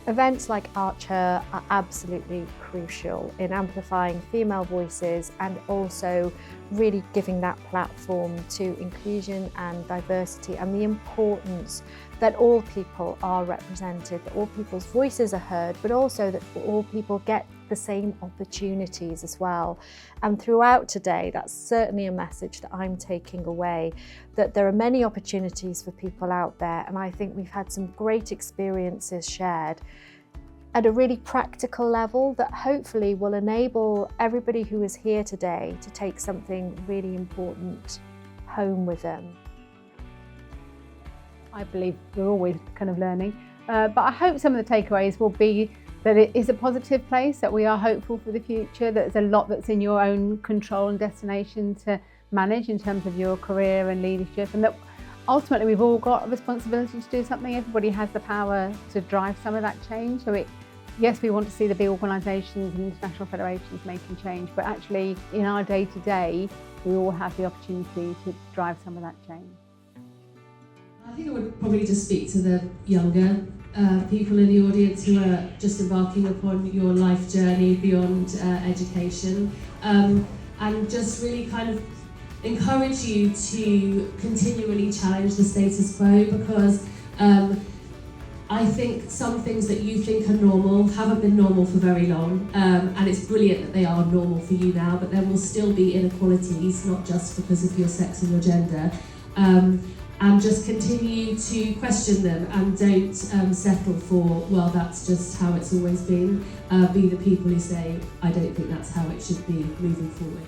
Events like ArcHER are absolutely crucial in amplifying female voices and also really giving that platform to inclusion and diversity, and the importance that all people are represented, that all people's voices are heard, but also that all people get the same opportunities as well. And throughout today, that's certainly a message that I'm taking away, that there are many opportunities for people out there, and I think we've had some great experiences shared at a really practical level that hopefully will enable everybody who is here today to take something really important home with them. I believe we're always kind of learning, but I hope some of the takeaways will be that it is a positive place, that we are hopeful for the future, that there's a lot that's in your own control and destination to manage in terms of your career and leadership, and that ultimately we've all got a responsibility to do something. Everybody has the power to drive some of that change. So yes, we want to see the big organisations and international federations making change, but actually in our day-to-day, we all have the opportunity to drive some of that change. I think I would probably just speak to the younger people in the audience who are just embarking upon your life journey beyond education, and just really kind of encourage you to continually challenge the status quo, because I think some things that you think are normal haven't been normal for very long, and it's brilliant that they are normal for you now, but there will still be inequalities, not just because of your sex and your gender. And just continue to question them, and don't settle for, well, that's just how it's always been. Be the people who say, I don't think that's how it should be moving forward.